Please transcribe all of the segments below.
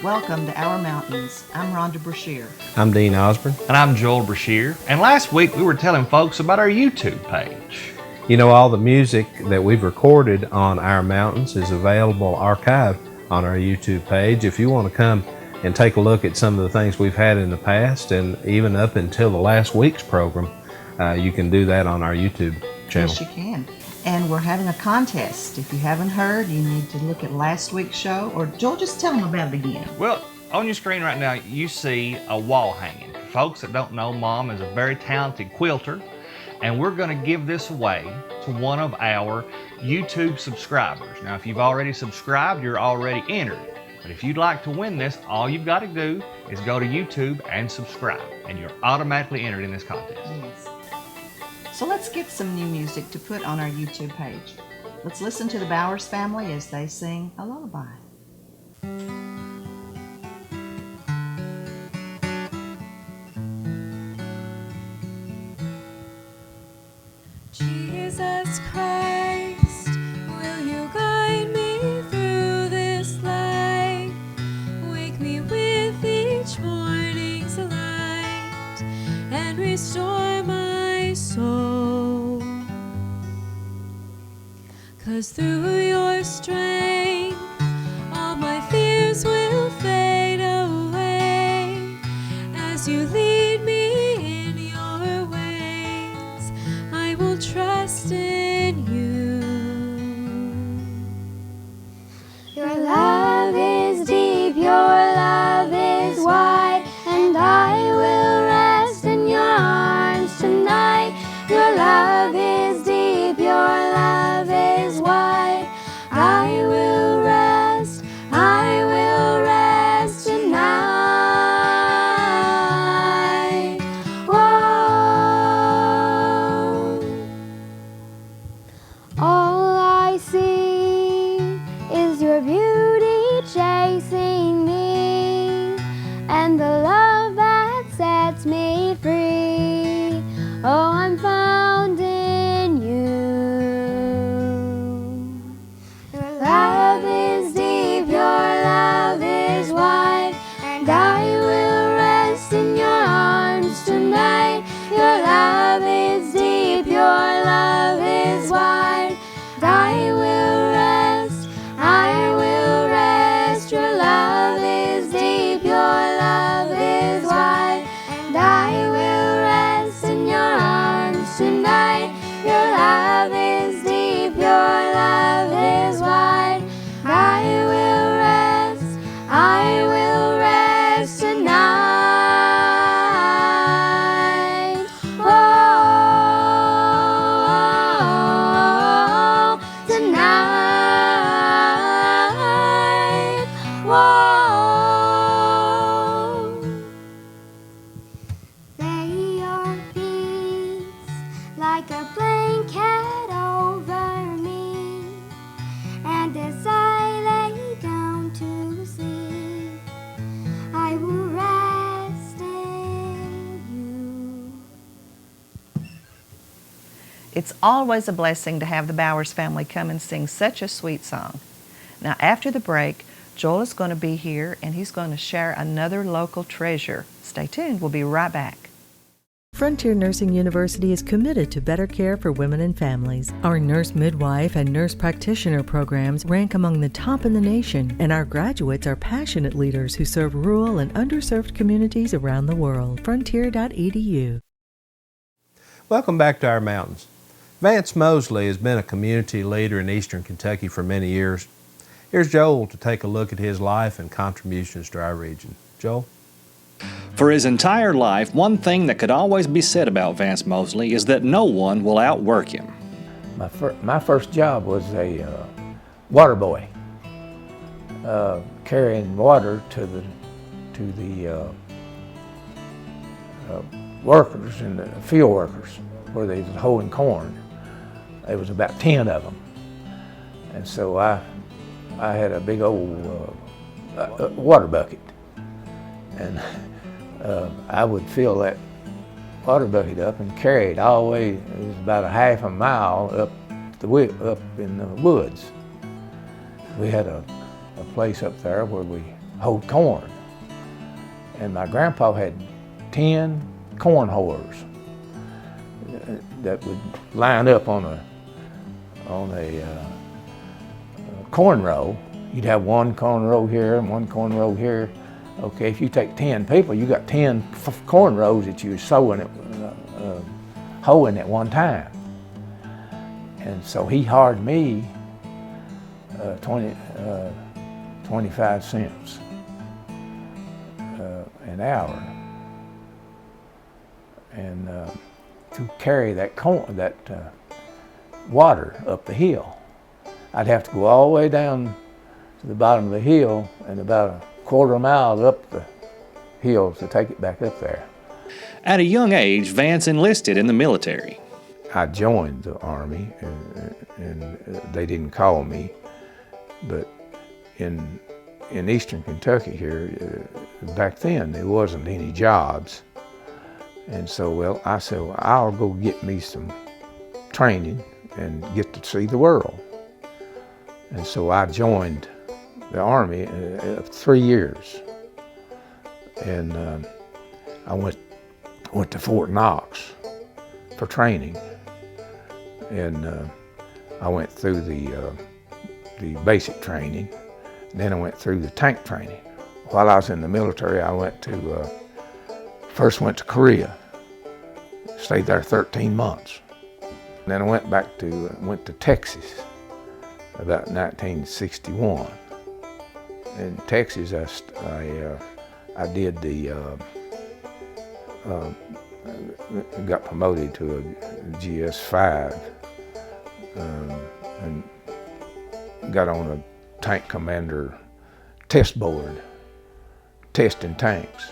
Welcome to Our Mountains. I'm Rhonda Brashear. I'm Dean Osborne. And I'm Joel Brashear. And last week we were telling folks about our YouTube page. You know, all the music that we've recorded on Our Mountains is available archived on our YouTube page. If you want to come and take a look at some of the things we've had in the past and even up until the last week's program, you can do that on our YouTube channel. Yes, you can. And we're having a contest. If you haven't heard, you need to look at last week's show, or Joel, just tell them about it again. Well, on your screen right now, you see a wall hanging. For folks that don't know, Mom is a very talented quilter, and we're going to give this away to one of our YouTube subscribers. Now, if you've already subscribed, you're already entered. But if you'd like to win this, all you've got to do is go to YouTube and subscribe, and you're automatically entered in this contest. Yes. So let's get some new music to put on our YouTube page. Let's listen to the Bowers family as they sing a lullaby. Jesus Christ, will you guide me through this life? Wake me with each morning's light and restore my soul. 'Cause through your strength, all my fears will fade away as you lead me in your ways. I will trust in you. Your love is deep, your love is wide, and I will rest in your arms tonight. Your love is deep, your love is wide. I will rest tonight. Whoa. All I see is your beauty chasing me, and the love that sets me free. Oh, I'm found in you. Your love is deep, your love is wide, and I will rest in your arms tonight. Your love is deep, your love is wide, and I will rest, I will rest. Your love is deep, your love is wide, and I will rest in your arms tonight. Your love is deep, your love is wide. I will rest tonight. Whoa, tonight. Whoa. Lay your peace like a blanket over me, and as I lay down to sleep, I will rest in you. It's always a blessing to have the Bowers family come and sing such a sweet song. Now, after the break, Joel is going to be here and he's going to share another local treasure. Stay tuned. We'll be right back. Frontier Nursing University is committed to better care for women and families. Our nurse midwife and nurse practitioner programs rank among the top in the nation, and our graduates are passionate leaders who serve rural and underserved communities around the world. Frontier.edu. Welcome back to Our Mountains. Vance Mosley has been a community leader in eastern Kentucky for many years. Here's Joel to take a look at his life and contributions to our region. Joel? For his entire life, one thing that could always be said about Vance Mosley is that no one will outwork him. My first job was a water boy, carrying water to the workers and the field workers where they was hoeing corn. There was about 10 of them, and so I had a big old water bucket, and I would fill that water bucket up and carry it all the way. It was about a half a mile up in the woods. We had a place up there where we hoed corn. And my grandpa had 10 corn hoers that would line up on a corn row. You'd have one corn row here and one corn row here. Okay, if you take 10 people, you got 10 corn rows that you were hoeing at one time. And so he hired me 25 cents an hour, and to carry that water up the hill. I'd have to go all the way down to the bottom of the hill and about a quarter mile up the hill to take it back up there. At a young age, Vance enlisted in the military. I joined the Army, and they didn't call me, but in eastern Kentucky here, back then there wasn't any jobs. And so, well, I said, well, I'll go get me some training and get to see the world. And so I joined the Army 3 years. And I went to Fort Knox for training. And I went through the basic training. Then I went through the tank training. While I was in the military, I first went to Korea. Stayed there 13 months. Then I went to Texas about 1961. In Texas, I did got promoted to a GS5 and got on a tank commander test board, testing tanks.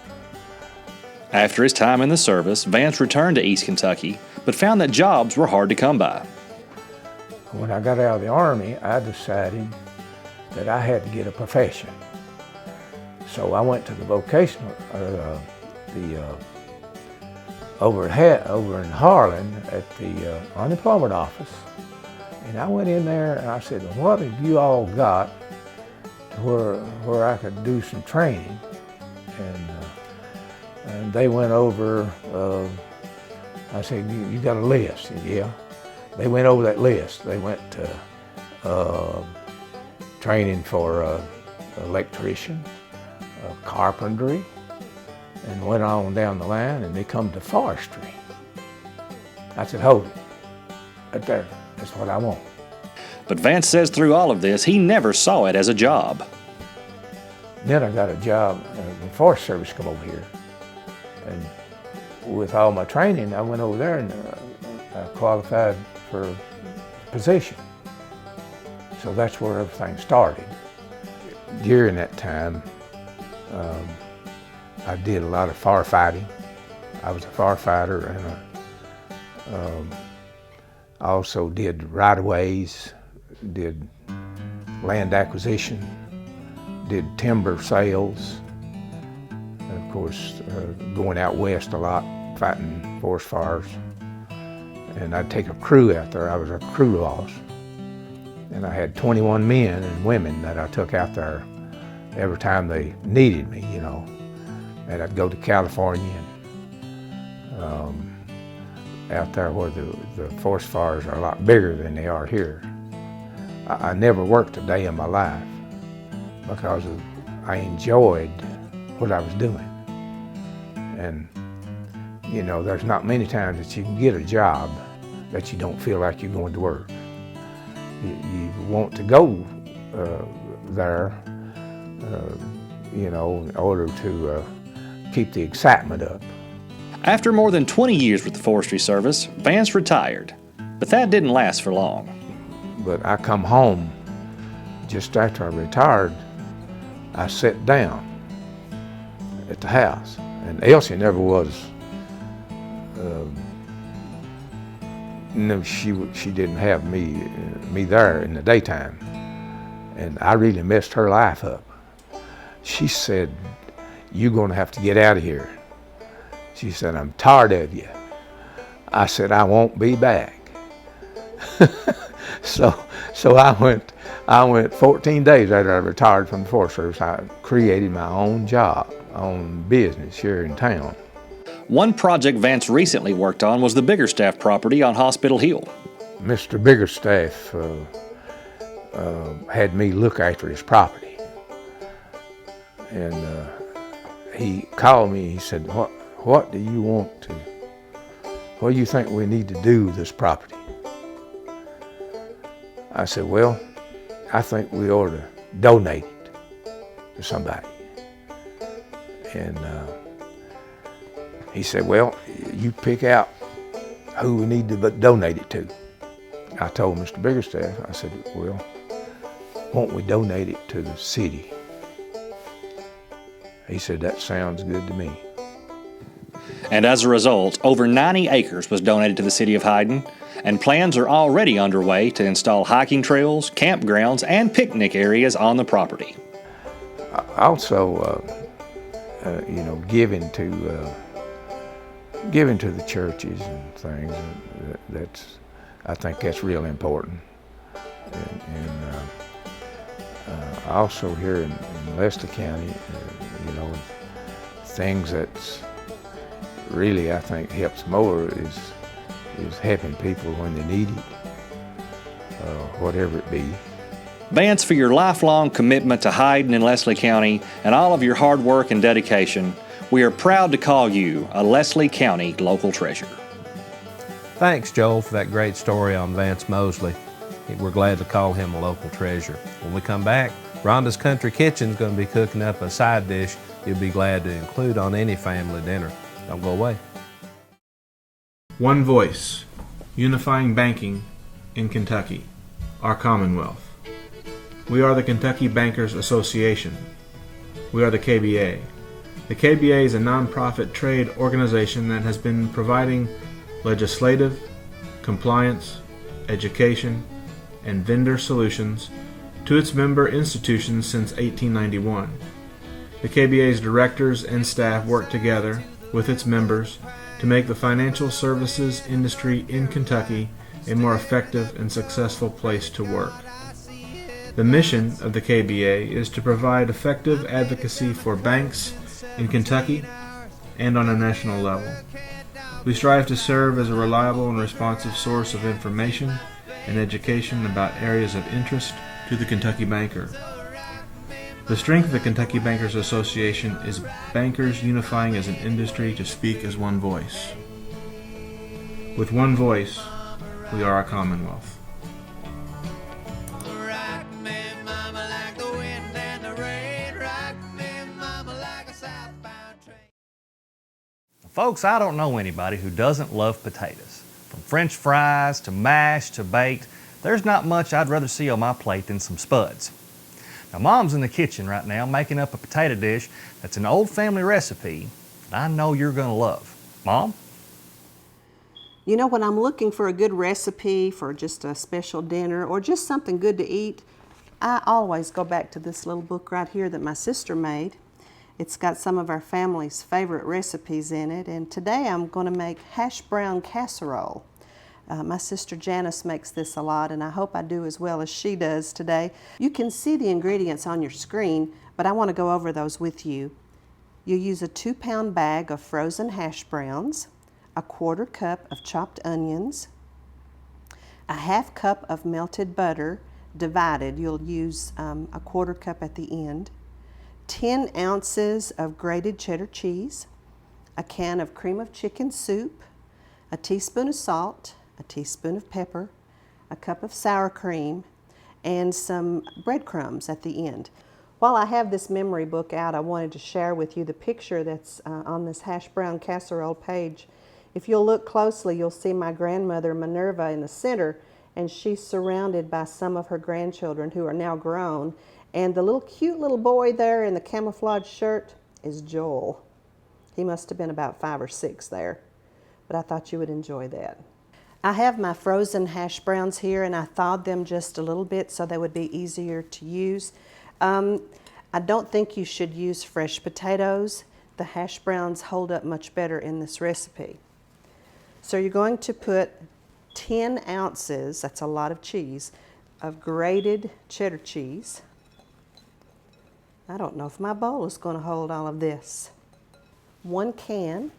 After his time in the service, Vance returned to East Kentucky, but found that jobs were hard to come by. When I got out of the Army, I decided that I had to get a profession. So I went to the vocational, over in Harlan at the unemployment office. And I went in there and I said, what have you all got where I could do some training? And they went over, I said, you got a list? Said, yeah. They went over that list. They went to training for electrician, carpentry, and went on down the line, and they come to forestry. I said, hold it, right there, that's what I want. But Vance says through all of this, he never saw it as a job. Then I got a job, the Forest Service come over here. And with all my training, I went over there and I qualified for a position. So that's where everything started. During that time, I did a lot of firefighting. I was a firefighter, and I also did right-of-ways, did land acquisition, did timber sales, and of course going out west a lot, fighting forest fires. And I'd take a crew out there. I was a crew boss, and I had 21 men and women that I took out there every time they needed me, you know. And I'd go to California and out there where the forest fires are a lot bigger than they are here. I never worked a day in my life because I enjoyed what I was doing. And you know, there's not many times that you can get a job that you don't feel like you're going to work. You want to go there, you know, in order to keep the excitement up. After more than 20 years with the Forestry Service, Vance retired, but that didn't last for long. But I come home, just after I retired, I sat down at the house, and Elsie never was, no, she didn't have me there in the daytime, and I really messed her life up. She said, "You're gonna have to get out of here." She said, "I'm tired of you." I said, "I won't be back." So I went 14 days after I retired from the Forest Service. I created my own job, own business here in town. One project Vance recently worked on was the Biggerstaff property on Hospital Hill. Mr. Biggerstaff had me look after his property. And he called me, he said, what do you want to, what do you think we need to do with this property? I said, well, I think we ought to donate it to somebody. And he said, well, you pick out who we need to donate it to. I told Mr. Biggerstaff, I said, well, won't we donate it to the city? He said, that sounds good to me. And as a result, over 90 acres was donated to the city of Hyden, and plans are already underway to install hiking trails, campgrounds, and picnic areas on the property. Also, giving to the churches and things. I think that's real important. And also here in Leicester County, things that's really, I think, helps more is helping people when they need it, whatever it be. Vance, for your lifelong commitment to Hyden and Leslie County and all of your hard work and dedication, we are proud to call you a Leslie County local treasure. Thanks, Joel, for that great story on Vance Mosley. We're glad to call him a local treasure. When we come back, Rhonda's Country Kitchen is going to be cooking up a side dish you'll be glad to include on any family dinner. Don't go away. One voice, unifying banking in Kentucky, our Commonwealth. We are the Kentucky Bankers Association. We are the KBA. The KBA is a nonprofit trade organization that has been providing legislative, compliance, education, and vendor solutions to its member institutions since 1891. The KBA's directors and staff work together with its members to make the financial services industry in Kentucky a more effective and successful place to work. The mission of the KBA is to provide effective advocacy for banks in Kentucky and on a national level. We strive to serve as a reliable and responsive source of information and education about areas of interest to the Kentucky banker. The strength of the Kentucky Bankers Association is bankers unifying as an industry to speak as one voice. With one voice, we are a Commonwealth. Folks, I don't know anybody who doesn't love potatoes. From French fries to mashed to baked, there's not much I'd rather see on my plate than some spuds. Now, Mom's in the kitchen right now making up a potato dish that's an old family recipe that I know you're going to love. Mom? You know, when I'm looking for a good recipe for just a special dinner or just something good to eat, I always go back to this little book right here that my sister made. It's got some of our family's favorite recipes in it, and today I'm going to make Hash-brown Casserole. My sister Janice makes this a lot, and I hope I do as well as she does today. You can see the ingredients on your screen, but I want to go over those with you. You use a 2-pound bag of frozen hash browns, a 1/4 cup of chopped onions, a 1/2 cup of melted butter, divided. You'll use a 1/4 cup at the end, 10 ounces of grated cheddar cheese, a can of cream of chicken soup, a teaspoon of salt, a teaspoon of pepper, a cup of sour cream, and some breadcrumbs at the end. While I have this memory book out, I wanted to share with you the picture that's on this Hash-brown Casserole page. If you'll look closely, you'll see my grandmother Minerva in the center, and she's surrounded by some of her grandchildren who are now grown. And the little cute little boy there in the camouflage shirt is Joel. He must have been about 5 or 6 there, but I thought you would enjoy that. I have my frozen hash browns here, and I thawed them just a little bit so they would be easier to use. I don't think you should use fresh potatoes. The hash browns hold up much better in this recipe. So you're going to put 10 ounces, that's a lot of cheese, of grated cheddar cheese. I don't know if my bowl is going to hold all of this. 1 can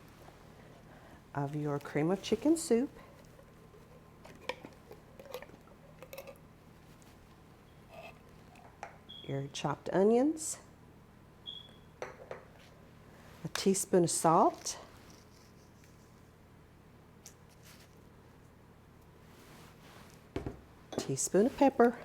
of your cream of chicken soup. Your chopped onions. A teaspoon of salt. Teaspoon of pepper.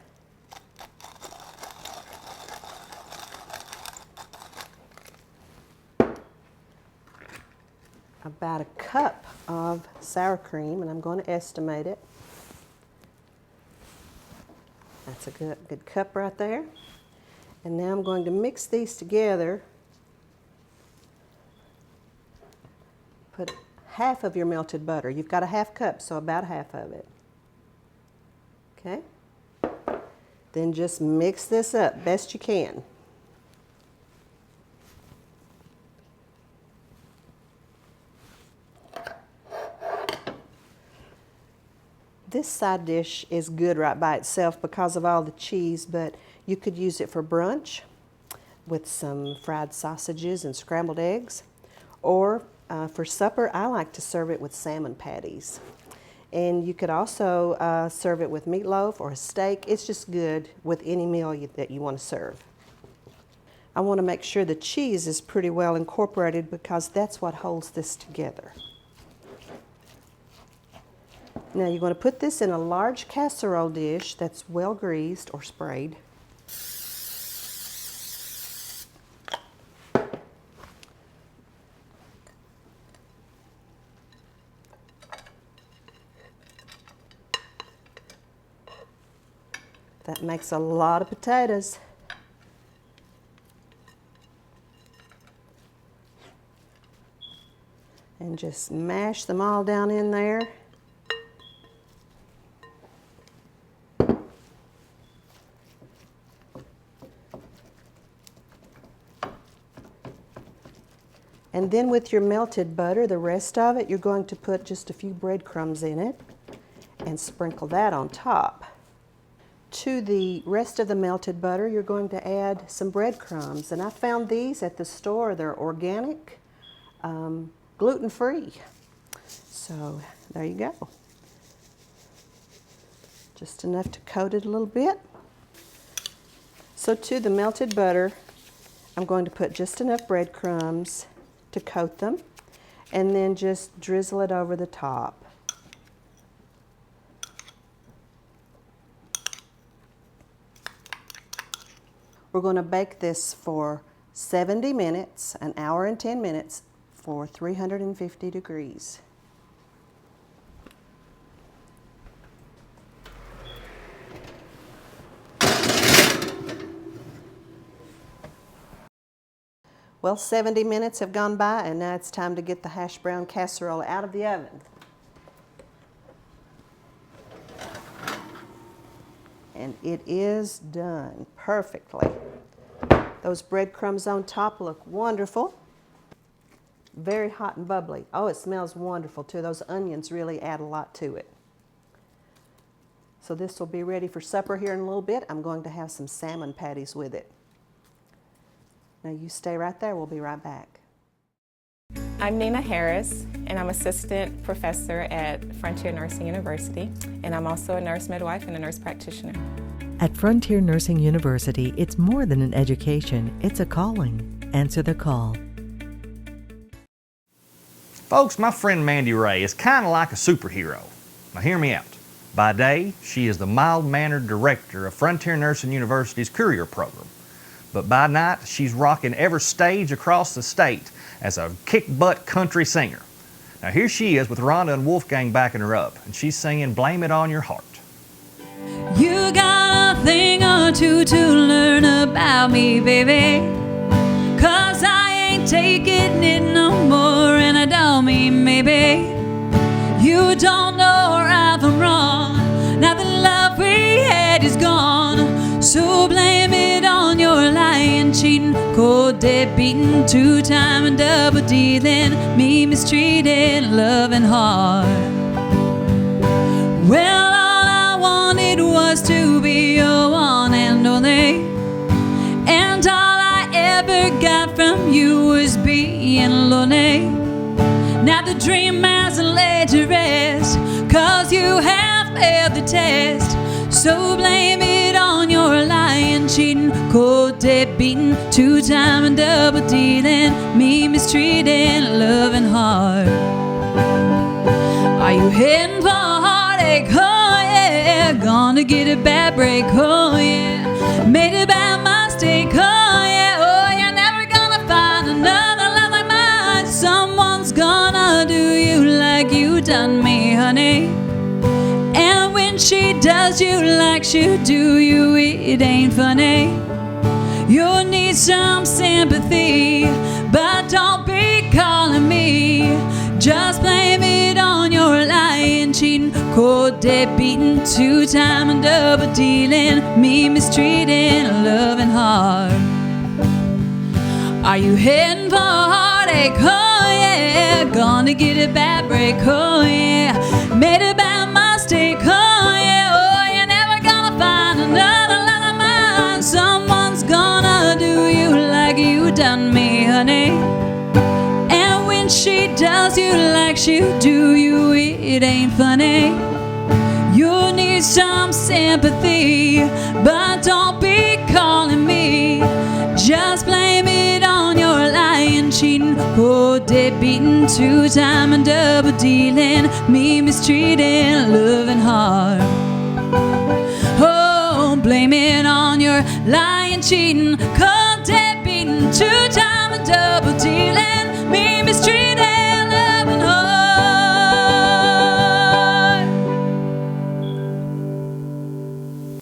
About a cup of sour cream, and I'm going to estimate it. That's a good cup right there. And now I'm going to mix these together. Put half of your melted butter. You've got a half cup, so about half of it. Okay? Then just mix this up best you can. This side dish is good right by itself because of all the cheese, but you could use it for brunch with some fried sausages and scrambled eggs. Or for supper, I like to serve it with salmon patties. And you could also serve it with meatloaf or a steak. It's just good with any meal that you want to serve. I want to make sure the cheese is pretty well incorporated because that's what holds this together. Now you're going to put this in a large casserole dish that's well greased or sprayed. That makes a lot of potatoes. And just mash them all down in there. And then with your melted butter, the rest of it, you're going to put just a few breadcrumbs in it and sprinkle that on top. To the rest of the melted butter, you're going to add some breadcrumbs. And I found these at the store. They're organic, gluten-free. So there you go. Just enough to coat it a little bit. So to the melted butter, I'm going to put just enough breadcrumbs to coat them, and then just drizzle it over the top. We're going to bake this for 70 minutes, an hour and 10 minutes, for 350 degrees. Well, 70 minutes have gone by, and now it's time to get the hash brown casserole out of the oven. And it is done perfectly. Those breadcrumbs on top look wonderful. Very hot and bubbly. Oh, it smells wonderful too. Those onions really add a lot to it. So this will be ready for supper here in a little bit. I'm going to have some salmon patties with it. Now you stay right there, we'll be right back. I'm Nina Harris, and I'm assistant professor at Frontier Nursing University, and I'm also a nurse midwife and a nurse practitioner. At Frontier Nursing University, it's more than an education, it's a calling. Answer the call. Folks, my friend Mandy Ray is kind of like a superhero. Now hear me out. By day, she is the mild-mannered director of Frontier Nursing University's Courier Program. But by night, she's rocking every stage across the state as a kick-butt country singer. Now here she is with Rhonda and Wolfgang backing her up, and she's singing Blame It On Your Heart. You got a thing or two to learn about me, baby, 'cause I ain't taking it no more, and I don't mean maybe. You don't know right from wrong, now the love we had is gone, so blame it on your lying, cheating, cold, dead beating, two-time and double dealing, me mistreated, loving hard. the dream hasn't laid to rest, 'cause you have failed the test. So blame it on your lying, cheating, cold, dead beating, two-time and double dealing, me mistreating, loving hard. Are you heading for a heartache? Oh yeah, gonna get a bad break. Oh yeah, made a bad mistake. Oh yeah, oh you're never gonna find another love like mine. Someone's gonna do you like you done me, honey. And when she does you like she'll do you, it ain't funny. You'll need some sympathy, but don't be calling me. Just blame it on your lying, cheating, cold, dead beating, two-time and double dealing, me mistreating, loving hard. Are you heading for a heartache? Oh yeah, gonna get a bad break. Oh yeah, made a bad mistake. Oh yeah, oh you're never gonna find another love like mine. Someone's gonna do you like you done me, honey. And when she does you like she'll do you, it ain't funny. You'll need some sympathy, but don't be calling me. Just blame it on your lying, cheating, cold, dead beating, two-time and double dealing, me mistreating, loving hard. Oh, blame it on your lying, cheating, cold, dead beating, two-time and double dealing, me mistreating, loving hard.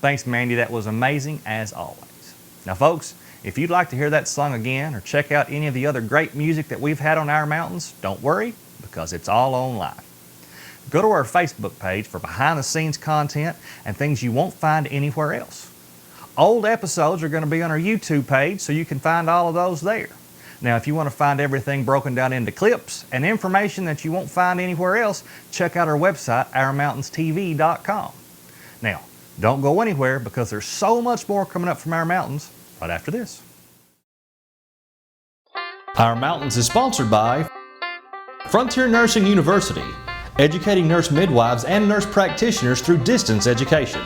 Thanks, Mandy. That was amazing as always. Now, folks, if you'd like to hear that song again or check out any of the other great music that we've had on Our Mountains, don't worry, because it's all online. Go to our Facebook page for behind-the-scenes content and things you won't find anywhere else. Old episodes are going to be on our YouTube page, so you can find all of those there. Now, if you want to find everything broken down into clips and information that you won't find anywhere else, check out our website, OurMountainsTV.com. Now, don't go anywhere, because there's so much more coming up from Our Mountains right after this. Our Mountains is sponsored by Frontier Nursing University, educating nurse midwives and nurse practitioners through distance education.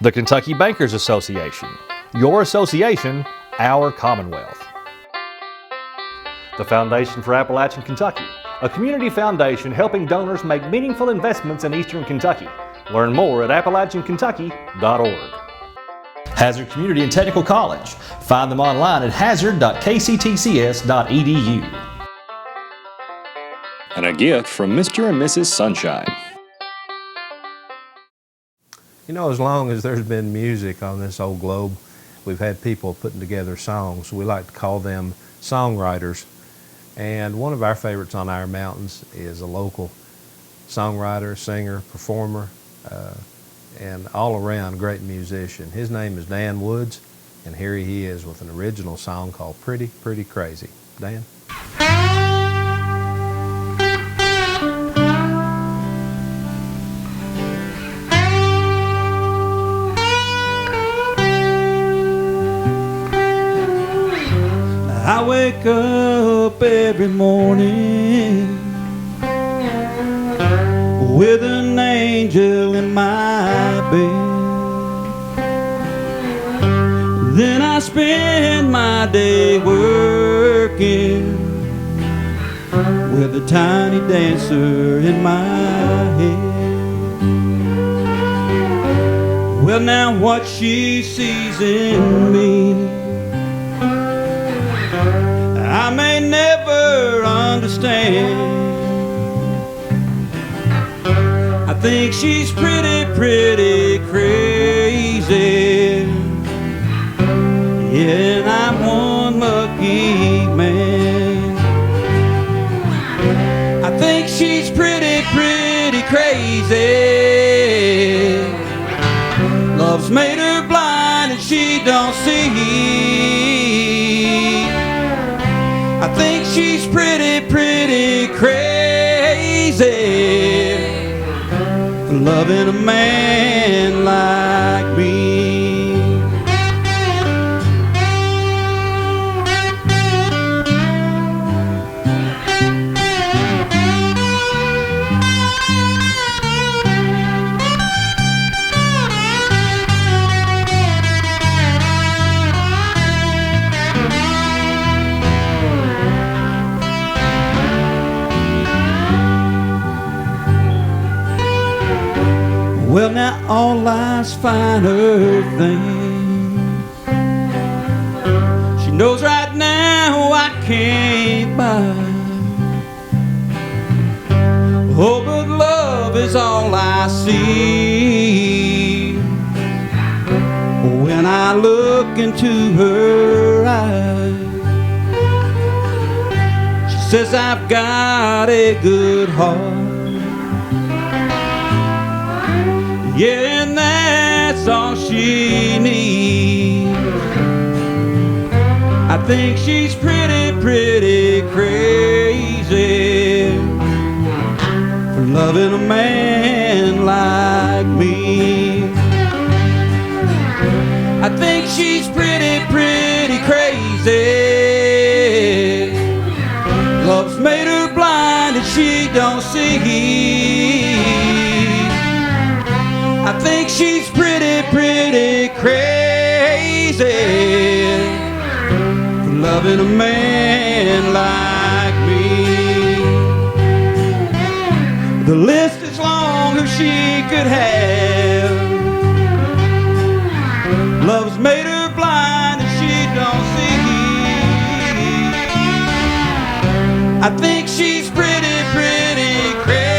The Kentucky Bankers Association, your association, our Commonwealth. The Foundation for Appalachian Kentucky, a community foundation helping donors make meaningful investments in Eastern Kentucky. Learn more at AppalachianKentucky.org. Hazard Community and Technical College. Find them online at hazard.kctcs.edu. And a gift from Mr. and Mrs. Sunshine. You know, as long as there's been music on this old globe, we've had people putting together songs. We like to call them songwriters. And one of our favorites on Our Mountains is a local songwriter, singer, performer, and all around great musician. His name is Dan Woods, and here he is with an original song called Pretty, Pretty Crazy. Dan? I wake up every morning with an angel in my bed. Then I spend my day working with a tiny dancer in my head. Well, now what she sees in me, I may never understand. I think she's pretty, pretty crazy. Yeah, and I'm one lucky man. I think she's pretty, pretty crazy. Love's made her blind and she don't see. I think she's pretty, pretty crazy for loving a man like me. Well, now all life's finer things. She knows right now I can't buy. Oh, but love is all I see when I look into her eyes. She says I've got a good heart. Yeah, and that's all she needs. I think she's pretty, pretty crazy for loving a man like me. I think she's pretty, pretty crazy. Love's made her blind and she don't see. I think she's pretty, pretty crazy for loving a man like me. The list is long who she could have. Love's made her blind and she don't see. I think she's pretty, pretty crazy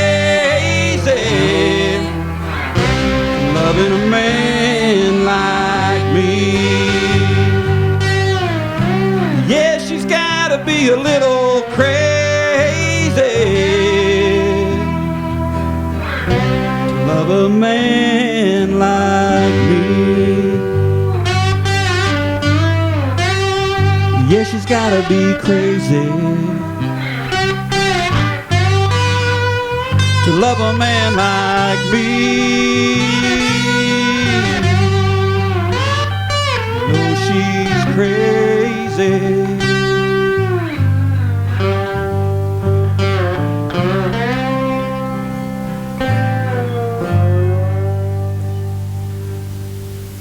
loving a man like me. Yeah, she's gotta be a little crazy to love a man like me. Yeah, she's gotta be crazy to love a man like me. No, she's crazy.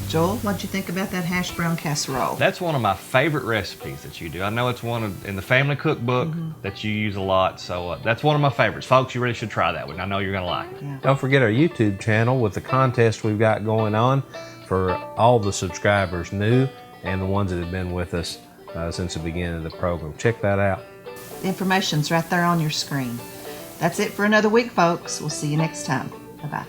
Joel, what'd you think about that hash brown casserole? That's one of my favorite recipes that you do. I know it's one in the family cookbook that you use a lot, so that's one of my favorites. Folks, you really should try that one. I know you're going to like it. Yeah. Don't forget our YouTube channel with the contest we've got going on for all the subscribers, new and the ones that have been with us since the beginning of the program. Check that out. The information's right there on your screen. That's it for another week, folks. We'll see you next time. Bye-bye.